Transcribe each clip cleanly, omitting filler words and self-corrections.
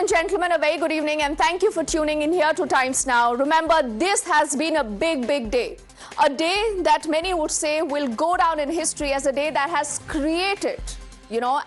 and gentlemen, a very good evening and thank you for tuning in here to Times Now. Remember, this has been a big day. A day that many would say will go down in history as a day that has created,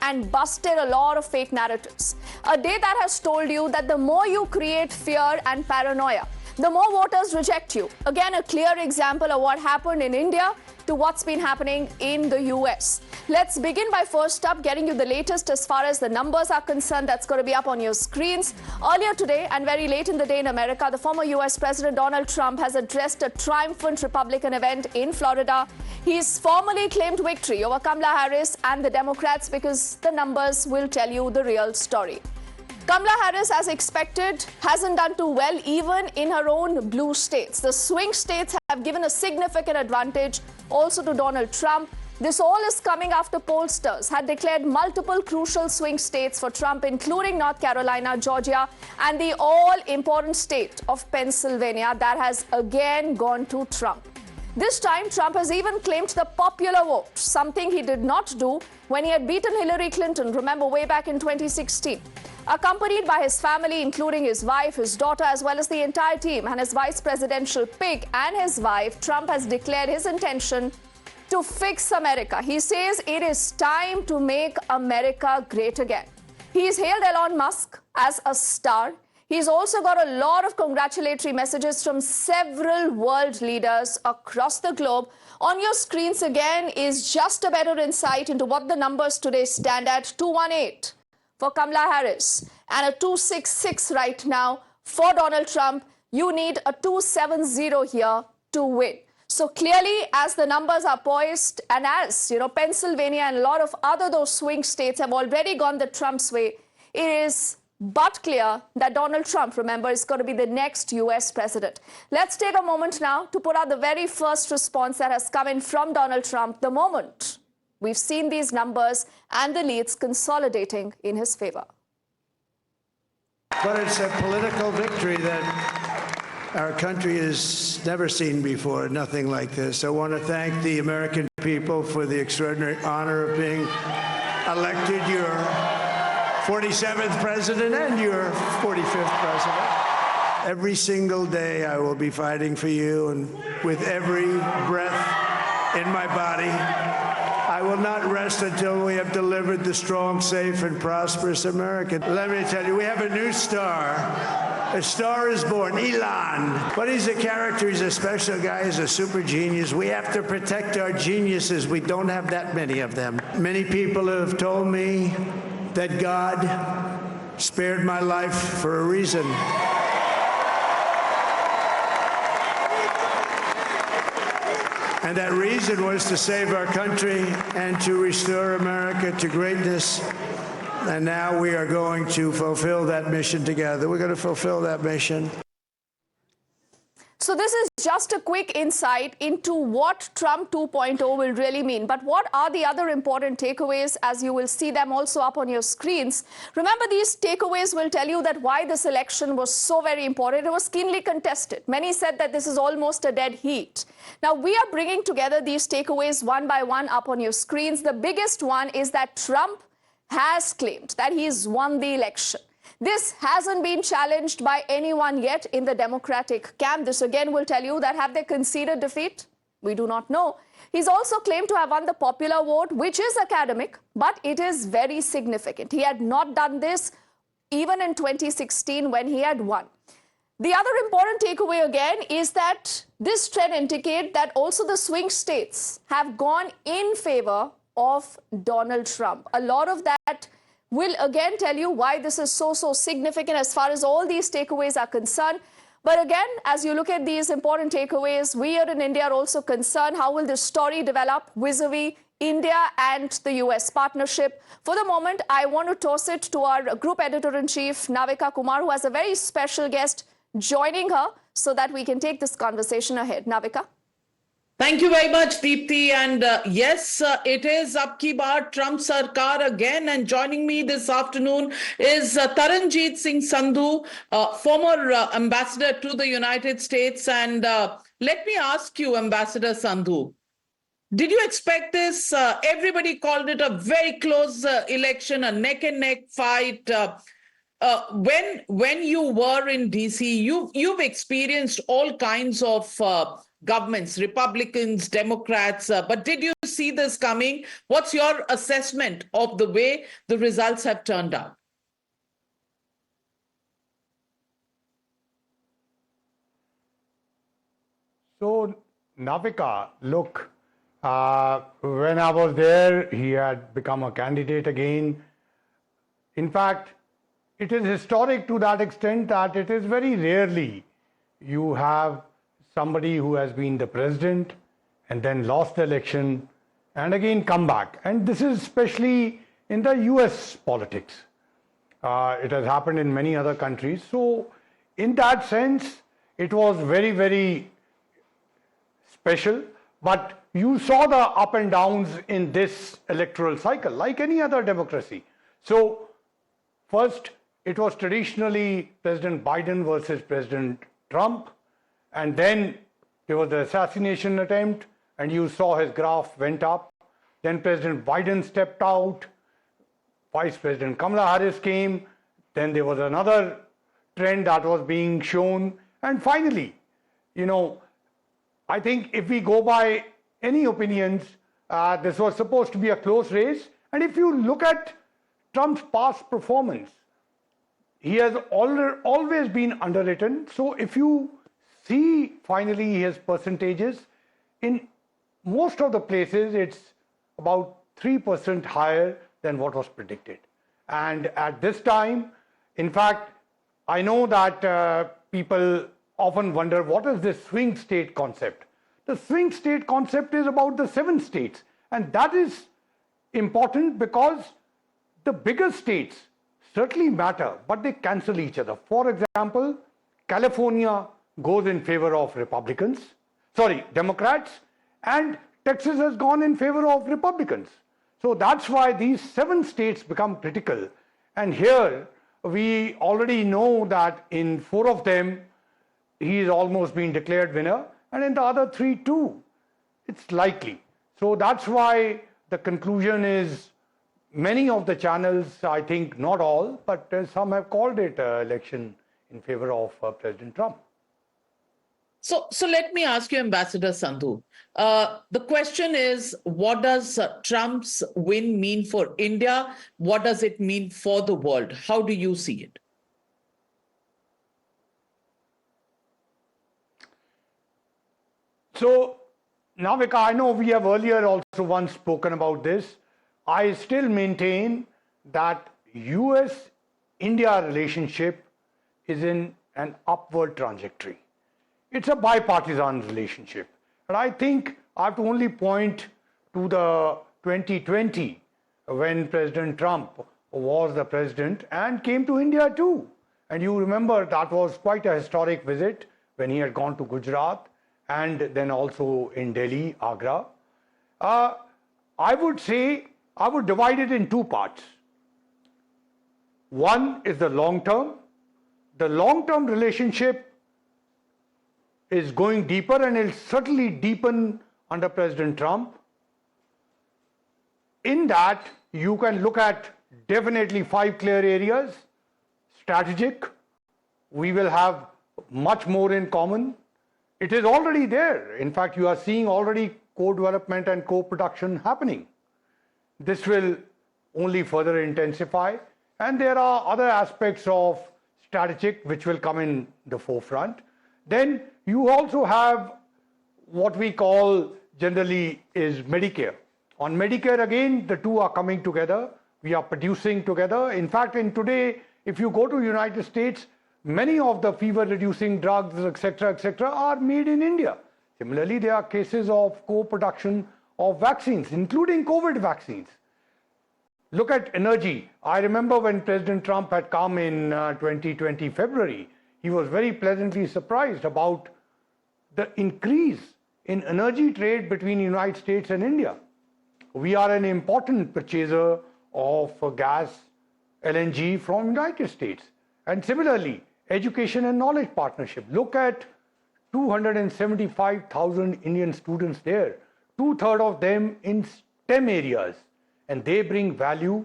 and busted a lot of fake narratives. A day that has told you that the more you create fear and paranoia, the more voters reject you. Again, a clear example of what happened in India to what's been happening in the US. Let's begin by first up getting you the latest as far as the numbers are concerned. That's going to be up on your screens. Earlier today and very late in the day in America, the former US President Donald Trump has addressed a triumphant Republican event in Florida. He's formally claimed victory over Kamala Harris and the Democrats because the numbers will tell you the real story. Kamala Harris, as expected, hasn't done too well even in her own blue states. The swing states have given a significant advantage also to Donald Trump. This all is coming after pollsters had declared multiple crucial swing states for Trump, including North Carolina, Georgia, and the all-important state of Pennsylvania that has again gone to Trump. This time, Trump has even claimed the popular vote, something he did not do when he had beaten Hillary Clinton, remember, way back in 2016. Accompanied by his family, including his wife, his daughter, as well as the entire team and his vice presidential pick and his wife, Trump has declared his intention to fix America. He says it is time to make America great again. He's hailed Elon Musk as a star. He's also got a lot of congratulatory messages from several world leaders across the globe. On your screens again is just a better insight into what the numbers today stand at. 218 for Kamala Harris and a 266 right now for Donald Trump. You need a 270 here to win. So clearly, as the numbers are poised and as, Pennsylvania and a lot of other those swing states have already gone the Trump's way, it is but clear that Donald Trump, remember, is going to be the next US president. Let's take a moment now to put out the very first response that has come in from Donald Trump the moment we've seen these numbers and the leads consolidating in his favor. But it's a political victory that our country has never seen before, nothing like this. I want to thank the American people for the extraordinary honor of being elected your 47th president and your 45th president. Every single day I will be fighting for you, and with every breath in my body, I will not rest until we have delivered the strong, safe, and prosperous America. Let me tell you, we have a new star. A star is born, Elon. But he's a character, he's a special guy, he's a super genius. We have to protect our geniuses. We don't have that many of them. Many people have told me that God spared my life for a reason. And that reason was to save our country and to restore America to greatness. And now we are going to fulfill that mission together. We're going to fulfill that mission. So this is just a quick insight into what Trump 2.0 will really mean. But what are the other important takeaways, as you will see them also up on your screens? Remember, these takeaways will tell you that why this election was so very important. It was keenly contested. Many said that this is almost a dead heat. Now, we are bringing together these takeaways one by one up on your screens. The biggest one is that Trump has claimed that he's won the election. This hasn't been challenged by anyone yet in the Democratic camp. This again will tell you that have they conceded defeat? We do not know. He's also claimed to have won the popular vote, which is academic, but it is very significant. He had not done this even in 2016 when he had won. The other important takeaway again is that this trend indicates that also the swing states have gone in favor of Donald Trump. A lot of that will again tell you why this is so significant as far as all these takeaways are concerned. But again, as you look at these important takeaways, we here in India are also concerned. How will this story develop vis-a-vis India and the US partnership? For the moment, I want to toss it to our group editor-in-chief, Navika Kumar, who has a very special guest joining her so that we can take this conversation ahead. Navika. Thank you very much, Deepthi. And yes, it is Ab Ki Baar Trump Sarkar again. And joining me this afternoon is Taranjit Singh Sandhu, former ambassador to the United States. And let me ask you, Ambassador Sandhu, did you expect this? Everybody called it a very close election, a neck-and-neck fight. when you were in DC, you've experienced all kinds of governments, Republicans, Democrats. But did you see this coming? What's your assessment of the way the results have turned out? So, Navika, look, when I was there, he had become a candidate again. In fact, it is historic to that extent that it is very rarely you have somebody who has been the president and then lost the election and again come back. And this is especially in the US politics. It has happened in many other countries. So, in that sense, it was very, very special, but you saw the up and downs in this electoral cycle, like any other democracy. So, first, it was traditionally President Biden versus President Trump, and then there was the assassination attempt, and you saw his graph went up. Then President Biden stepped out, Vice President Kamala Harris came, then there was another trend that was being shown, and finally, I think if we go by any opinions, this was supposed to be a close race. And if you look at Trump's past performance, he has always been underwritten. So if you see finally his percentages, in most of the places, it's about 3% higher than what was predicted. And at this time, in fact, I know that people often wonder, what is this swing state concept? The swing state concept is about the 7 states. And that is important because the bigger states certainly matter, but they cancel each other. For example, California goes in favor of Democrats, and Texas has gone in favor of Republicans. So that's why these 7 states become critical. And here we already know that in 4 of them, he is almost been declared winner, and in the other 3 too, it's likely. So that's why the conclusion is many of the channels, I think not all, but some have called it election in favor of President Trump. So let me ask you, Ambassador Sandhu. The question is, what does Trump's win mean for India? What does it mean for the world? How do you see it? So, Navika, I know we have earlier also once spoken about this. I still maintain that US-India relationship is in an upward trajectory. It's a bipartisan relationship. And I think I have to only point to the 2020 when President Trump was the president and came to India too. And you remember that was quite a historic visit when he had gone to Gujarat and then also in Delhi, Agra. I would say I would divide it in 2 parts. One is the long term. The long-term relationship is going deeper and it'll certainly deepen under President Trump. In that, you can look at definitely 5 clear areas. Strategic, we will have much more in common. It is already there. In fact, you are seeing already co-development and co-production happening. This will only further intensify. And there are other aspects of strategic which will come in the forefront. Then you also have what we call generally is Medicare. On Medicare, again, the two are coming together. We are producing together. In fact, in today, if you go to United States, many of the fever-reducing drugs, etc., are made in India. Similarly, there are cases of co-production of vaccines, including COVID vaccines. Look at energy. I remember when President Trump had come in 2020 February, he was very pleasantly surprised about the increase in energy trade between United States and India. We are an important purchaser of gas, LNG from United States. And similarly, education and knowledge partnership. Look at 275,000 Indian students there, 2/3 of them in STEM areas, and they bring value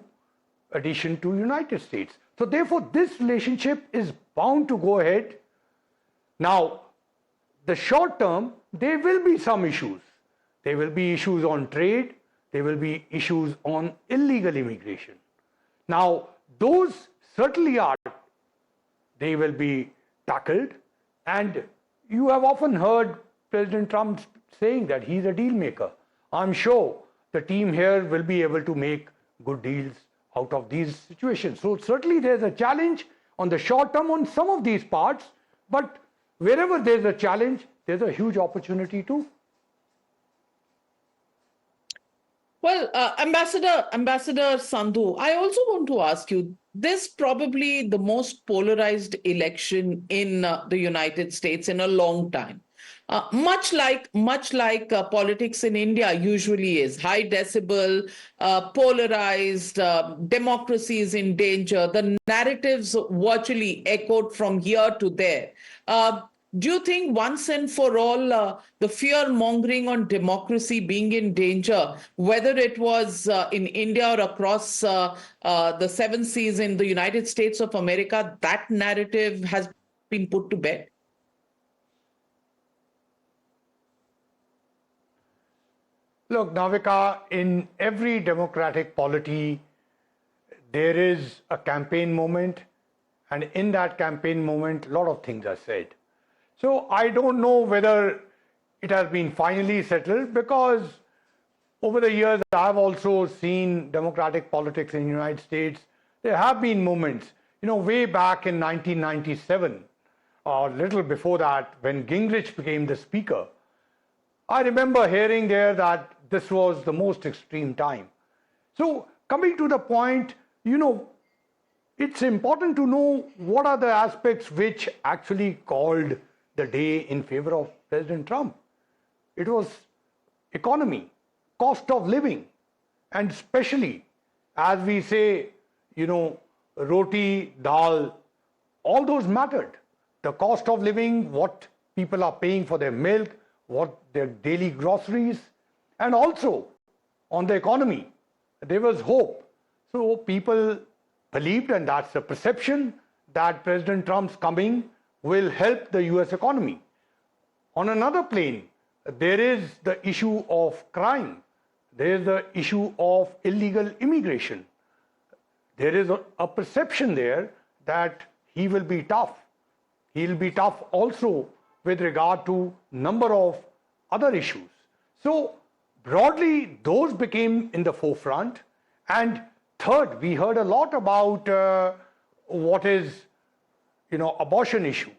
addition to United States. So therefore, this relationship is bound to go ahead. Now, the short term, there will be some issues. There will be issues on trade. There will be issues on illegal immigration. Now, those certainly are, they will be tackled. And you have often heard President Trump saying that he's a deal maker. I'm sure the team here will be able to make good deals out of these situations. So certainly there's a challenge on the short term on some of these parts, but wherever there's a challenge, there's a huge opportunity too. Well, Ambassador Sandhu, I also want to ask you, this probably the most polarized election in the United States in a long time. Much like politics in India usually is, high decibel, polarized, democracy is in danger. The narratives virtually echoed from here to there. Do you think once and for all, the fear mongering on democracy being in danger, whether it was in India or across the seven seas in the United States of America, that narrative has been put to bed? Look, Navika, in every democratic polity, there is a campaign moment, and in that campaign moment, a lot of things are said. So I don't know whether it has been finally settled, because over the years, I've also seen democratic politics in the United States. There have been moments, way back in 1997, or a little before that, when Gingrich became the speaker. I remember hearing there that this was the most extreme time. So coming to the point, it's important to know what are the aspects which actually called the day in favor of President Trump. It was economy, cost of living, and especially, as we say, roti, dal, all those mattered. The cost of living, what people are paying for their milk, what their daily groceries, and also on the economy, there was hope. So people believed, and that's the perception, that President Trump's coming will help the US economy. On another plane, there is the issue of crime. There is the issue of illegal immigration. There is a perception there that he will be tough. He'll be tough also with regard to number of other issues. So broadly, those became in the forefront. And third, we heard a lot about what is, abortion issue.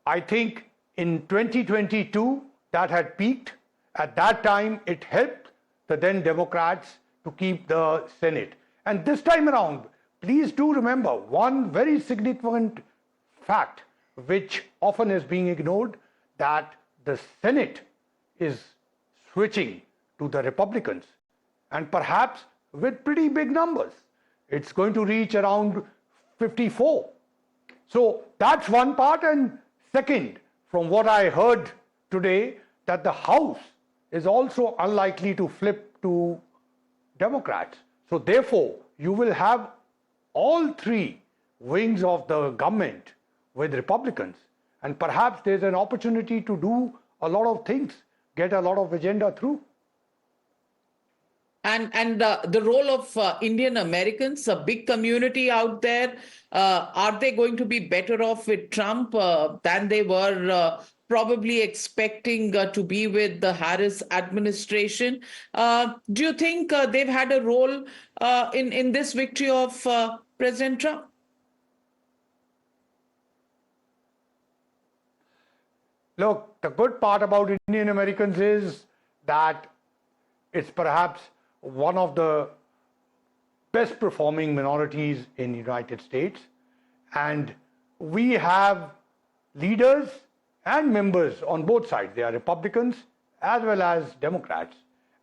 I think in 2022, that had peaked. At that time, it helped the then Democrats to keep the Senate. And this time around, please do remember one very significant fact, which often is being ignored, that the Senate is switching to the Republicans, and perhaps with pretty big numbers. It's going to reach around 54. So that's one part. And second, from what I heard today, that the House is also unlikely to flip to Democrats. So therefore, you will have all three wings of the government with Republicans. And perhaps there's an opportunity to do a lot of things, get a lot of agenda through. And the role of Indian Americans, a big community out there, are they going to be better off with Trump than they were probably expecting to be with the Harris administration? Do you think they've had a role in this victory of President Trump? Look, the good part about Indian Americans is that it's perhaps one of the best performing minorities in the United States. And we have leaders and members on both sides. They are Republicans as well as Democrats.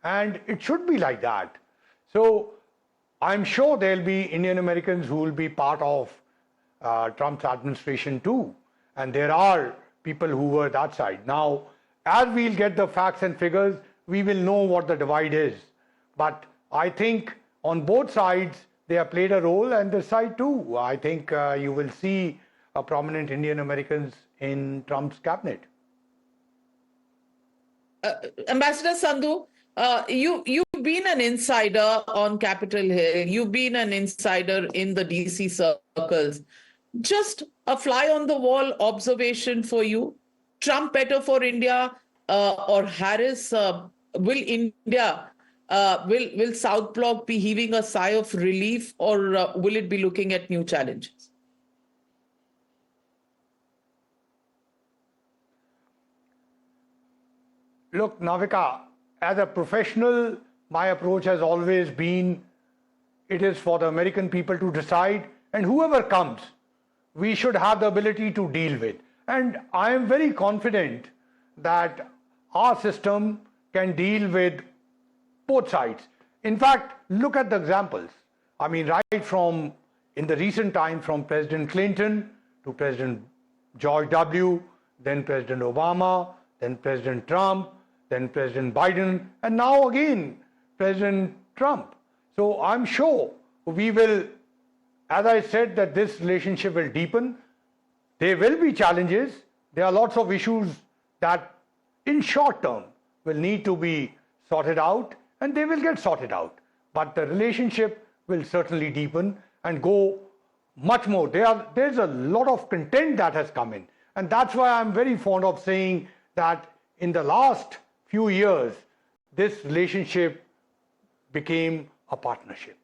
And it should be like that. So I'm sure there'll be Indian Americans who will be part of Trump's administration too. And there are people who were that side. Now, as we'll get the facts and figures, we will know what the divide is. But I think on both sides, they have played a role, and this side too. I think you will see prominent Indian Americans in Trump's cabinet. Ambassador Sandhu, you've been an insider on Capitol Hill. You've been an insider in the DC circles. Just a fly on the wall observation for you: Trump better for India, or Harris? Will India, will South Bloc be heaving a sigh of relief, or will it be looking at new challenges? Look, Navika, as a professional, my approach has always been it is for the American people to decide, and whoever comes, we should have the ability to deal with. And I am very confident that our system can deal with both sides. In fact, look at the examples. I mean, right from in the recent time, from President Clinton to President George W., then President Obama, then President Trump, then President Biden, and now again President Trump. So I'm sure we will, as I said, that this relationship will deepen. There will be challenges. There are lots of issues that in short term will need to be sorted out, and they will get sorted out. But the relationship will certainly deepen and go much more. There's a lot of content that has come in. And that's why I'm very fond of saying that in the last few years, this relationship became a partnership.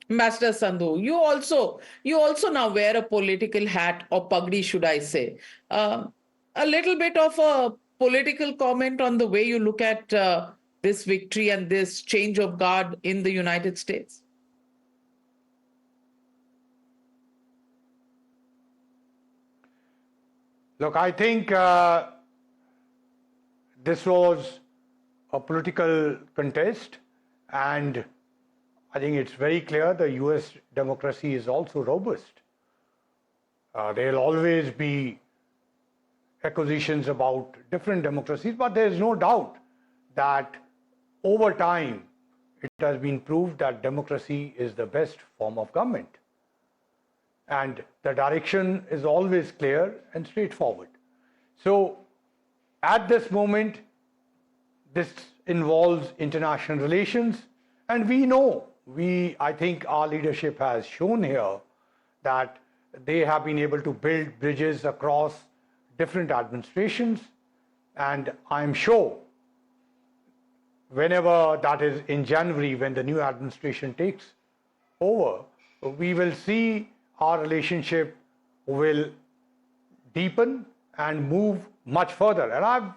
Ambassador Sandhu, you also now wear a political hat, or pagdi, should I say. A little bit of a political comment on the way you look at this victory and this change of guard in the United States. Look, I think this was a political contest, and I think it's very clear the US democracy is also robust. There'll always be accusations about different democracies, but there's no doubt that over time it has been proved that democracy is the best form of government. And the direction is always clear and straightforward. So at this moment, this involves international relations, and we know, I think our leadership has shown here that they have been able to build bridges across different administrations, and I'm sure whenever that is in January, when the new administration takes over, we will see our relationship will deepen and move much further. And I've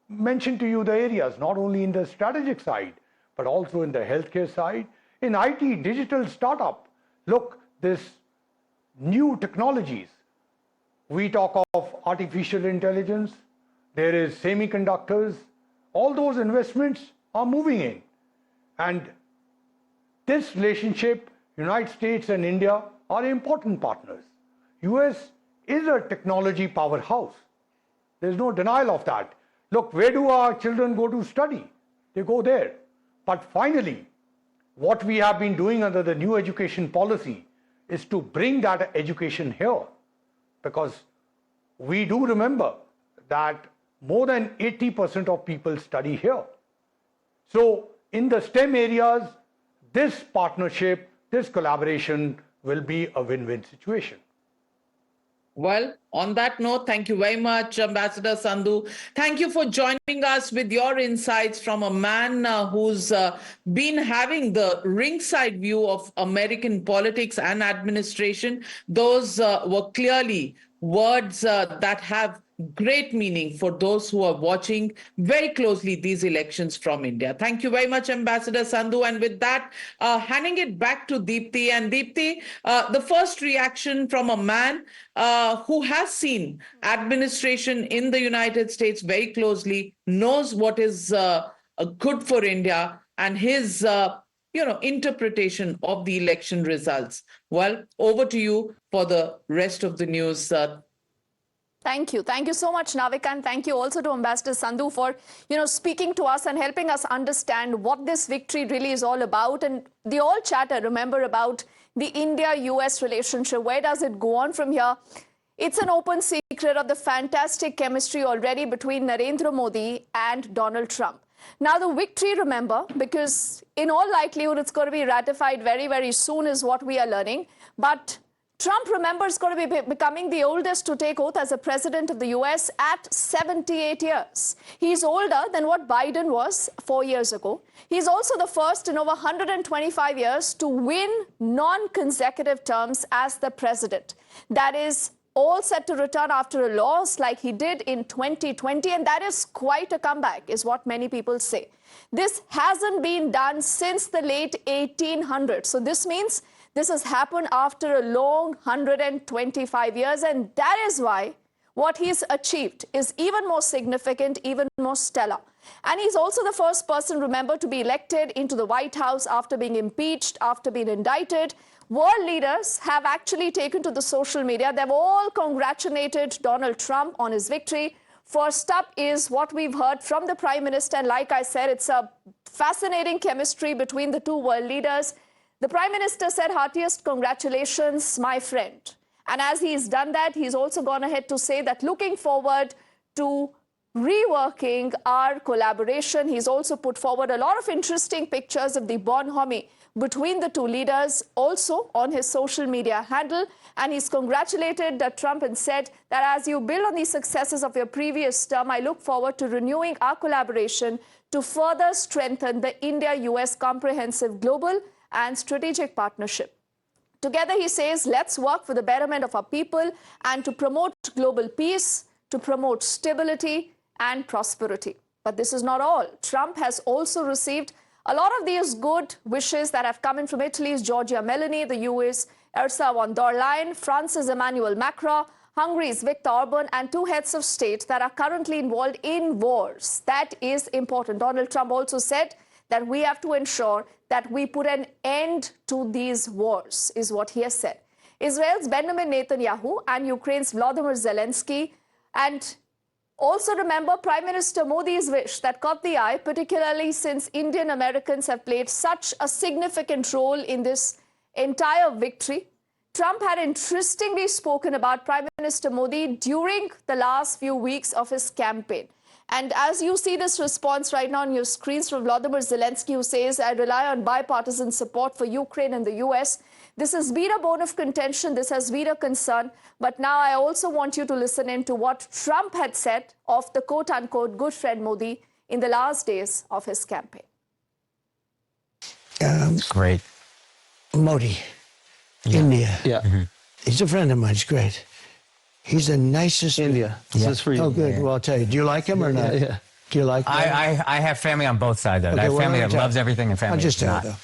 mentioned to you the areas, not only in the strategic side, but also in the healthcare side, in IT, digital startup. Look, this new technologies. We talk of artificial intelligence, there is semiconductors, all those investments are moving in. And this relationship, United States and India are important partners. US is a technology powerhouse. There's no denial of that. Look, where do our children go to study? They go there. But finally, what we have been doing under the new education policy is to bring that education here, because we do remember that more than 80% of people study here. So in the STEM areas, this partnership, this collaboration will be a win-win situation. Well, on that note, thank you very much, Ambassador Sandhu. Thank you for joining us with your insights from a man who's been having the ringside view of American politics and administration. Those were clearly words that have great meaning for those who are watching very closely these elections from India. Thank you very much, Ambassador Sandhu. And with that, handing it back to Deepti. And Deepti, the first reaction from a man who has seen administration in the United States very closely, knows what is good for India, and his interpretation of the election results. Well, over to you for the rest of the news. Thank you. Thank you so much, Navika, and thank you also to Ambassador Sandhu for, speaking to us and helping us understand what this victory really is all about. And the all chatter, remember, about the India-US relationship. Where does it go on from here? It's an open secret of the fantastic chemistry already between Narendra Modi and Donald Trump. Now, the victory, remember, because in all likelihood, it's going to be ratified very, very soon is what we are learning. But Trump, remember, is going to be becoming the oldest to take oath as a president of the US at 78 years. He's older than what Biden was 4 years ago. He's also the first in over 125 years to win non-consecutive terms as the president. That is all set to return after a loss like he did in 2020, and that is quite a comeback, is what many people say. This hasn't been done since the late 1800s. So this means this has happened after a long 125 years, and that is why what he's achieved is even more significant, even more stellar. And he's also the first person, remember, to be elected into the White House after being impeached, after being indicted. World leaders have actually taken to the social media. They've all congratulated Donald Trump on his victory. First up is what we've heard from the Prime Minister. And like I said, it's a fascinating chemistry between the two world leaders. The Prime Minister said, "Heartiest congratulations, my friend." And as he's done that, he's also gone ahead to say that looking forward to reworking our collaboration. He's also put forward a lot of interesting pictures of the bonhomie between the two leaders also on his social media handle. And he's congratulated Trump and said that as you build on the successes of your previous term, I look forward to renewing our collaboration to further strengthen the India-US comprehensive global and strategic partnership. Together, he says, let's work for the betterment of our people and to promote global peace, to promote stability and prosperity. But this is not all. Trump has also received a lot of these good wishes that have come in from Italy's Giorgia Meloni, the US Ursula von der Leyen, France's Emmanuel Macron, Hungary's Viktor Orban, and two heads of state that are currently involved in wars. That is important. Donald Trump also said that we have to ensure that we put an end to these wars, is what he has said. Israel's Benjamin Netanyahu and Ukraine's Volodymyr Zelensky. And also remember Prime Minister Modi's wish that caught the eye, particularly since Indian Americans have played such a significant role in this entire victory. Trump had interestingly spoken about Prime Minister Modi during the last few weeks of his campaign. And as you see this response right now on your screens from Volodymyr Zelensky, who says, I rely on bipartisan support for Ukraine and the US. This has been a bone of contention. This has been a concern. But now I also want you to listen in to what Trump had said of the quote-unquote good friend Modi in the last days of his campaign. Great. Modi, India. Yeah. He's a friend of mine. He's great. He's the nicest. India. This is for you. Oh, good. Well, I'll tell you. Do you like him or not? Yeah. Do you like him? I have family on both sides of it. Okay, I have well, family let me that tell loves you. everything and family I'll just that's tell you, not. though.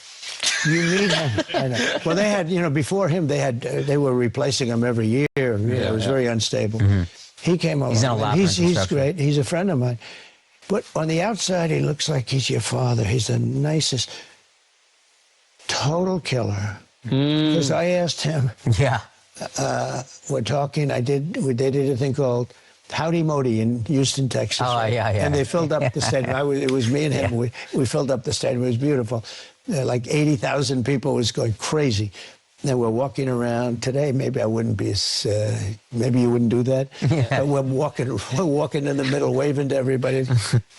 You need him. I know. Well, they had, before him, they were replacing him every year. It was very unstable. He came along. He's in a lot of He's infrastructure. great. He's a friend of mine. But on the outside, he looks like he's your father. He's the nicest, total killer. Because I asked him, Yeah. we're talking, we did a thing called Howdy Modi in Houston, Texas. Oh, yeah. And they filled up the stadium. It was me and him. We filled up the stadium. It was beautiful. Like 80,000 people. It was going crazy. And we're walking around today. Maybe I wouldn't be as, maybe you wouldn't do that. But we're walking in the middle, waving to everybody.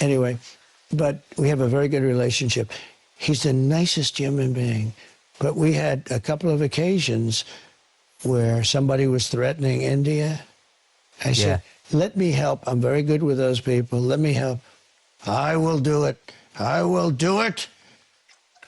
Anyway, but we have a very good relationship. He's the nicest human being. But we had a couple of occasions where somebody was threatening India. I said, let me help. I'm very good with those people. Let me help. I will do it. I will do it.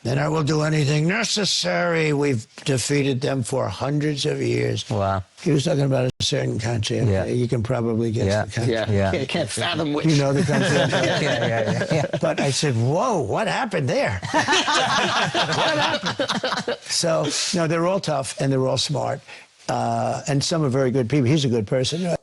Then I will do anything necessary. We've defeated them for hundreds of years. Wow. He was talking about a certain country. Yeah. You can probably guess the country. Yeah. You can't fathom which. You know the country. Yeah. But I said, whoa, what happened there? What happened? So, no, they're all tough and they're all smart. And some are very good people. He's a good person.